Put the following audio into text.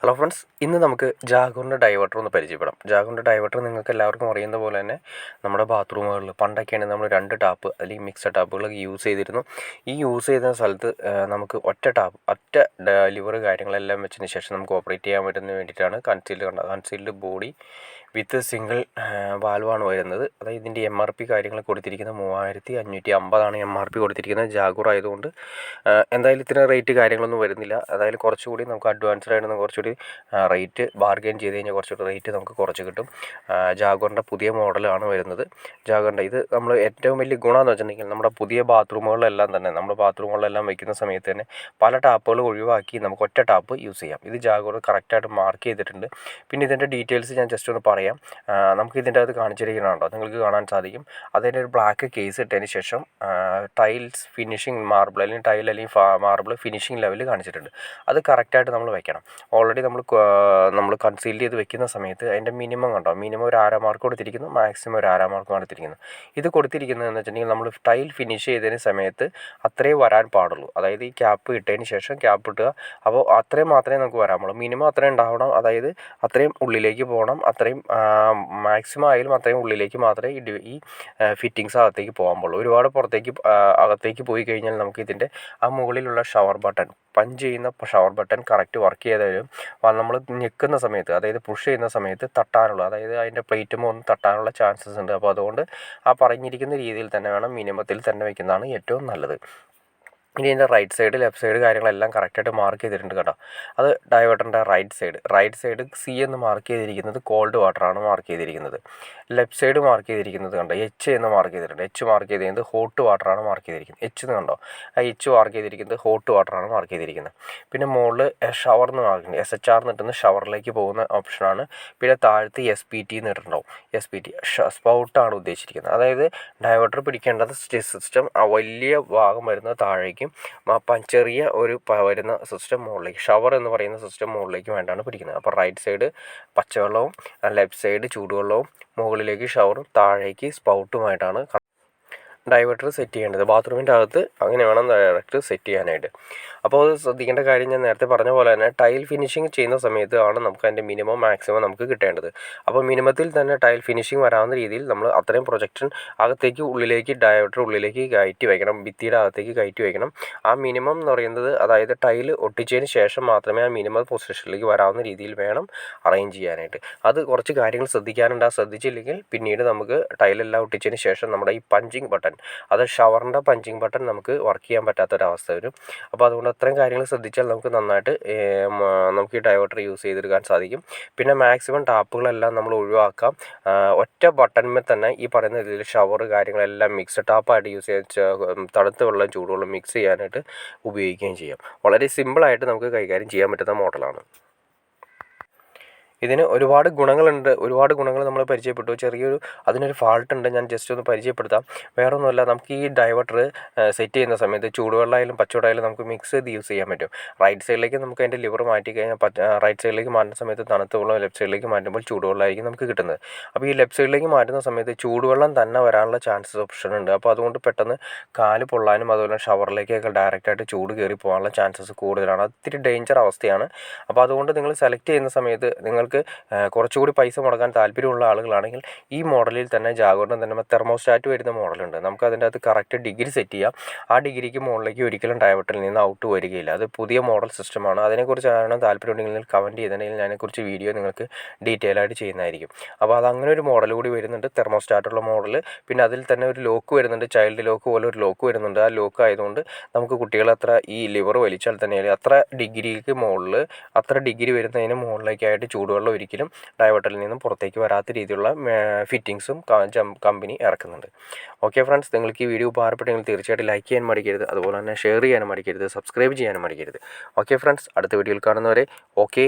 Hello friends, ഇന്ന് നമുക്ക് ജാഗുറിൻ്റെ diverter ഒന്ന് പരിചയപ്പെടാം. ജാഗുറിൻ്റെ ഡൈവേർട്ടർ നിങ്ങൾക്ക് എല്ലാവർക്കും അറിയുന്ന പോലെ തന്നെ നമ്മുടെ ബാത്റൂമുകളിൽ പണ്ടൊക്കെയാണ് നമ്മൾ 2 ടാപ്പ് അല്ലെങ്കിൽ മിക്സഡ് ടാപ്പുകളൊക്കെ യൂസ് ചെയ്തിരുന്നു. ഈ യൂസ് ചെയ്യുന്ന സ്ഥലത്ത് നമുക്ക് ഒറ്റ ലിവർ കാര്യങ്ങളെല്ലാം വെച്ചതിന് ശേഷം നമുക്ക് ഓപ്പറേറ്റ് ചെയ്യാൻ പറ്റുന്നതിന് വേണ്ടിയിട്ടാണ് കൺസീൽഡ് ബോഡി വിത്ത് സിംഗിൾ വാൽവാണ് വരുന്നത്. അതായത് ഇതിൻ്റെ MRP കാര്യങ്ങൾ കൊടുത്തിരിക്കുന്നത് 3550 MRP കൊടുത്തിരിക്കുന്നത്. ജാഗുർ ആയതുകൊണ്ട് എന്തായാലും ഇത്ര റേറ്റ് കാര്യങ്ങളൊന്നും വരുന്നില്ല. അതായത് കുറച്ചുകൂടി നമുക്ക് അഡ്വാൻസ്ഡ് ആയിട്ട് കുറച്ചുകൂടി റേറ്റ് ബാർഗെയിൻ ചെയ്ത് കഴിഞ്ഞാൽ കുറച്ചുകൂടി റേറ്റ് നമുക്ക് കുറച്ച് കിട്ടും. ജാഗുറിൻ്റെ പുതിയ മോഡലാണ് വരുന്നത്. ജാഗുറിൻ്റെ ഇത് നമ്മൾ ഏറ്റവും വലിയ ഗുണമെന്ന് വെച്ചിട്ടുണ്ടെങ്കിൽ നമ്മുടെ പുതിയ ബാത്റൂമുകളിലെല്ലാം തന്നെ നമ്മൾ ബാത്റൂമുകളിലെല്ലാം വയ്ക്കുന്ന സമയത്ത് തന്നെ പല ടാപ്പുകൾ ഒഴിവാക്കി നമുക്ക് ഒറ്റ ടാപ്പ് യൂസ് ചെയ്യാം. ഇത് ജാഗുർ കറക്റ്റായിട്ട് മാർക്ക് ചെയ്തിട്ടുണ്ട്. പിന്നെ ഇതിൻ്റെ ഡീറ്റെയിൽസ് ഞാൻ ജസ്റ്റ് ഒന്ന് പറയാം. നമുക്ക് ഇതിൻ്റെ അകത്ത് കാണിച്ചിരിക്കുന്നുണ്ടോ, നിങ്ങൾക്ക് കാണാൻ സാധിക്കും. അതിൻ്റെ ഒരു ബ്ലാക്ക് കേസ് ഇട്ടതിന് ശേഷം ടൈൽസ് ഫിനിഷിങ് മാർബിൾ അല്ലെങ്കിൽ ടൈൽ അല്ലെങ്കിൽ മാർബിൾ ഫിനിഷിങ് ലെവൽ കാണിച്ചിട്ടുണ്ട്. അത് കറക്റ്റായിട്ട് നമ്മൾ വെക്കണം. ഓൾറെഡി നമ്മൾ കൺസീൽ ചെയ്ത് വെക്കുന്ന സമയത്ത് അതിൻ്റെ മിനിമം കണ്ടോ, മിനിമം ഒരു 1/2 മാർക്ക് കൊടുത്തിരിക്കുന്നു, മാക്സിമം ഒരു 1/2 മാർക്ക് കൊടുത്തിരിക്കുന്നു. ഇത് കൊടുത്തിരിക്കുന്നതെന്ന് വെച്ചിട്ടുണ്ടെങ്കിൽ നമ്മൾ ടൈൽ ഫിനിഷ് ചെയ്തതിന് സമയത്ത് അത്രയും വരാൻ പാടുള്ളൂ. അതായത് ഈ ക്യാപ്പ് ഇട്ടതിന് ശേഷം ക്യാപ്പ് ഇട്ടുക, അപ്പോൾ അത്രയും മാത്രമേ നമുക്ക് വരാൻ പാടുള്ളൂ. മിനിമം അത്രയും ഉണ്ടാവണം, അതായത് അത്രയും ഉള്ളിലേക്ക് പോകണം, അത്രയും മാക്സിമം ആയാലും അത്രയും ഉള്ളിലേക്ക് മാത്രമേ ഈ ഫിറ്റിങ്സ് അകത്തേക്ക് പോകാൻ പാടുള്ളൂ. ഒരുപാട് അകത്തേക്ക് പോയി കഴിഞ്ഞാൽ നമുക്ക് ഇതിൻ്റെ ആ മുകളിലുള്ള ഷവർ ബട്ടൺ, പഞ്ച് ചെയ്യുന്ന ഷവർ ബട്ടൺ കറക്റ്റ് വർക്ക് ചെയ്താലും നമ്മൾ ഞെക്കുന്ന സമയത്ത്, അതായത് പുഷ് ചെയ്യുന്ന സമയത്ത് അതായത് അതിൻ്റെ പ്ലേറ്റുമ്പോൾ ഒന്ന് തട്ടാനുള്ള ചാൻസസ് ഉണ്ട്. അപ്പോൾ അതുകൊണ്ട് ആ പറഞ്ഞിരിക്കുന്ന രീതിയിൽ തന്നെ വേണം, മിനിമത്തിൽ തന്നെ വയ്ക്കുന്നതാണ് ഏറ്റവും നല്ലത്. ഇനി ഇതിൻ്റെ റൈറ്റ് സൈഡ് ലെഫ്റ്റ് സൈഡ് കാര്യങ്ങളെല്ലാം കറക്റ്റായിട്ട് മാർക്ക് ചെയ്തിട്ടുണ്ട് കേട്ടോ. അത് ഡൈവേർട്ടറിൻ്റെ റൈറ്റ് സൈഡ് C എന്ന് മാർക്ക് ചെയ്തിരിക്കുന്നത് കോൾഡ് വാട്ടറാണ് മാർക്ക് ചെയ്തിരിക്കുന്നത്. ലെഫ്റ്റ് സൈഡ് മാർക്ക് ചെയ്തിരിക്കുന്നത് കണ്ടോ, H എന്ന് മാർക്ക് ചെയ്തിട്ടുണ്ട്. H മാർക്ക് ചെയ്തിരിക്കുന്നത് ഹോട്ട് വാട്ടറാണ് മാർക്ക് ചെയ്തിരിക്കുന്നത്. H എന്ന് കണ്ടോ, ആ H മാർക്ക് ചെയ്തിരിക്കുന്നത് ഹോട്ട് വാട്ടറാണ് മാർക്ക് ചെയ്തിരിക്കുന്നത്. പിന്നെ മുകളിൽ ഷവർ എന്ന് മാർക്ക് ചെയ്തിട്ടുണ്ട്. SHR എന്നിട്ടുന്ന ഷവറിലേക്ക് പോകുന്ന ഓപ്ഷനാണ്. പിന്നെ താഴത്ത് SPT എന്ന് ഇട്ടിട്ടുണ്ടാവും. SPT സ്പൗട്ടാണ് ഉദ്ദേശിച്ചിരിക്കുന്നത്. അതായത് ഡൈവേർട്ടർ പിടിക്കേണ്ടത് സിസ്റ്റം വലിയ ഭാഗം വരുന്ന താഴേക്ക്, ചെറിയ ഒരു വരുന്ന സിസ്റ്റം മുകളിലേക്ക്, ഷവർ എന്ന് പറയുന്ന സിസ്റ്റം മുകളിലേക്ക് വേണ്ടാണ് പിടിക്കുന്നത്. അപ്പോൾ റൈറ്റ് സൈഡ് പച്ചവെള്ളവും ലെഫ്റ്റ് സൈഡ് ചൂടുവെള്ളവും, മുകളിലേക്ക് ഷവറും താഴേക്ക് സ്പൗട്ടുമായിട്ടാണ് ഡൈവേർട്ടർ സെറ്റ് ചെയ്യേണ്ടത്. ബാത്റൂമിൻ്റെ അകത്ത് അങ്ങനെ വേണം ഡൈവേർട്ടർ സെറ്റ് ചെയ്യാനായിട്ട്. അപ്പോൾ അത് ശ്രദ്ധിക്കേണ്ട കാര്യം ഞാൻ നേരത്തെ പറഞ്ഞ പോലെ തന്നെ ടൈൽ ഫിനിഷിങ് ചെയ്യുന്ന സമയത്ത് ആണ് നമുക്ക് അതിൻ്റെ മിനിമം മാക്സിമം നമുക്ക് കിട്ടേണ്ടത്. അപ്പോൾ മിനിമത്തിൽ തന്നെ ടൈൽ ഫിനിഷിങ് വരാവുന്ന രീതിയിൽ നമ്മൾ അത്രയും പ്രൊജക്ഷൻ അകത്തേക്ക് ഡൈവേർട്ടർ ഉള്ളിലേക്ക് കയറ്റി വയ്ക്കണം, ഭിത്തിയുടെ അകത്തേക്ക് കയറ്റി വയ്ക്കണം. ആ മിനിമം എന്ന് പറയുന്നത്, അതായത് ടൈൽ ഒട്ടിച്ചതിന് ശേഷം മാത്രമേ ആ മിനിമം പൊസിഷനിലേക്ക് വരാവുന്ന രീതിയിൽ വേണം അറേഞ്ച് ചെയ്യാനായിട്ട്. അത് കുറച്ച് കാര്യങ്ങൾ ശ്രദ്ധിക്കാനുണ്ട്. ശ്രദ്ധിച്ചില്ലെങ്കിൽ പിന്നീട് നമുക്ക് ടൈലെല്ലാം ഒട്ടിച്ചതിന് ശേഷം നമ്മുടെ ഈ പഞ്ചിങ് ബട്ടൺ, അത് ഷവറിൻ്റെ പഞ്ചിങ് ബട്ടൺ നമുക്ക് വർക്ക് ചെയ്യാൻ പറ്റാത്തൊരവസ്ഥ വരും. അപ്പോൾ അതുകൊണ്ട് അത്രയും കാര്യങ്ങൾ ശ്രദ്ധിച്ചാൽ നമുക്ക് നന്നായിട്ട് നമുക്ക് ഈ ഡൈവേർട്ടർ യൂസ് ചെയ്തെടുക്കാൻ സാധിക്കും. പിന്നെ മാക്സിമം ടാപ്പുകളെല്ലാം നമ്മൾ ഒഴിവാക്കാം. ഒറ്റ ബട്ടൺമേൽ തന്നെ ഈ പറയുന്ന രീതിയിൽ ഷവർ കാര്യങ്ങളെല്ലാം മിക്സ് ടാപ്പായിട്ട് യൂസ് ചെയ്യാൻ, തണുത്ത വെള്ളം ചൂടുവെള്ളം മിക്സ് ചെയ്യാനായിട്ട് ഉപയോഗിക്കുകയും ചെയ്യാം. വളരെ സിമ്പിളായിട്ട് നമുക്ക് കൈകാര്യം ചെയ്യാൻ പറ്റുന്ന മോഡലാണ്. ഇതിന് ഒരുപാട് ഗുണങ്ങൾ നമ്മൾ പരിചയപ്പെട്ടു. അതിനൊരു ഫാൾട്ട് ഉണ്ട്, ഞാൻ ജസ്റ്റ് ഒന്ന് പരിചയപ്പെടുത്താം. വേറെ ഒന്നുമല്ല, നമുക്ക് ഈ ഡൈവേർട്ടർ സെറ്റ് ചെയ്യുന്ന സമയത്ത് ചൂടുവെള്ളമായാലും പച്ചവെള്ളമായാലും നമുക്ക് മിക്സ് ചെയ്ത് യൂസ് ചെയ്യാൻ പറ്റും. റൈറ്റ് സൈഡിലേക്ക് നമുക്ക് അതിൻ്റെ ലിവർ മാറ്റി കഴിഞ്ഞാൽ റൈറ്റ് സൈഡിലേക്ക് മാറ്റുന്ന സമയത്ത് തണുത്ത വെള്ളം, ലെഫ്റ്റ് സൈഡിലേക്ക് മാറ്റുമ്പോൾ ചൂടുവെള്ളമായിരിക്കും നമുക്ക് കിട്ടുന്നത്. അപ്പോൾ ഈ ലെഫ്റ്റ് സൈഡിലേക്ക് മാറ്റുന്ന സമയത്ത് ചൂടുവെള്ളം തന്നെ വരാനുള്ള ചാൻസസ് ഓപ്ഷൻ ഉണ്ട്. അപ്പോൾ അതുകൊണ്ട് പെട്ടെന്ന് കാല് പൊള്ളാനും അതുപോലെ ഷവറിലേക്കൊക്കെ ഡയറക്റ്റായിട്ട് ചൂട് കയറി പോകാനുള്ള ചാൻസസ് കൂടുതലാണ്. അത് ഇത്തിരി ഡേഞ്ചർ അവസ്ഥയാണ്. അപ്പോൾ അതുകൊണ്ട് നിങ്ങൾ സെലക്ട് ചെയ്യുന്ന സമയത്ത് നിങ്ങൾക്ക് കുറച്ചുകൂടി പൈസ മുടക്കാൻ താല്പര്യമുള്ള ആളുകളാണെങ്കിൽ ഈ മോഡലിൽ തന്നെ ജാഗുറിൻ്റെ തന്നെ തെർമോസ്റ്റാറ്റ് വരുന്ന മോഡലുണ്ട്. നമുക്ക് അതിൻ്റെ അകത്ത് കറക്റ്റ് ഡിഗ്രി സെറ്റ് ചെയ്യാം. ആ ഡിഗ്രിക്ക് മുകളിലേക്ക് ഒരിക്കലും ഡൈവേർട്ടറിൽ നിന്ന് ഔട്ട് വരികയില്ല. അത് പുതിയ മോഡൽ സിസ്റ്റമാണ്. അതിനെക്കുറിച്ച് അറിയണം താല്പര്യമുണ്ടെങ്കിൽ കമൻറ്റ് ചെയ്തിട്ടുണ്ടെങ്കിൽ അതിനെക്കുറിച്ച് വീഡിയോ നിങ്ങൾക്ക് ഡീറ്റെയിൽ ആയിട്ട് ചെയ്യുന്നതായിരിക്കും. അപ്പോൾ അത് അങ്ങനെ ഒരു മോഡൽ കൂടി വരുന്നുണ്ട്, തെർമോസ്റ്റാറ്റുള്ള മോഡൽ. പിന്നെ അതിൽ തന്നെ ഒരു ലോക്ക് വരുന്നുണ്ട്, ചൈൽഡ് ലോക്ക് പോലെ ഒരു ലോക്ക് വരുന്നുണ്ട്. ആ ലോക്ക് ആയതുകൊണ്ട് നമുക്ക് കുട്ടികൾ ഈ ലിവർ വലിച്ചാൽ തന്നെ അത്ര ഡിഗ്രിക്ക് മുകളിൽ, അത്ര ഡിഗ്രി വരുന്നതിന് മുകളിലേക്കായിട്ട് ചൂടുവെള്ളം ഒരിക്കലും ഡൈവേർട്ടറിൽ നിന്നും പുറത്തേക്ക് വരാത്ത രീതിയിലുള്ള ഫിറ്റിങ്സും കമ്പനി ഇറക്കുന്നുണ്ട്. ഓക്കെ ഫ്രണ്ട്സ്, നിങ്ങൾക്ക് ഈ വീഡിയോ ഉപകാരപ്പെട്ടെങ്കിൽ തീർച്ചയായിട്ടും ലൈക്ക് ചെയ്യാൻ മടിക്കരുത്. അതുപോലെ തന്നെ ഷെയർ ചെയ്യാനും മടിക്കരുത്, സബ്സ്ക്രൈബ് ചെയ്യാനും മടിക്കരുത്. ഓക്കെ ഫ്രണ്ട്സ്, അടുത്ത വീഡിയോയിൽ കാണുന്നവരെ ഓക്കെ.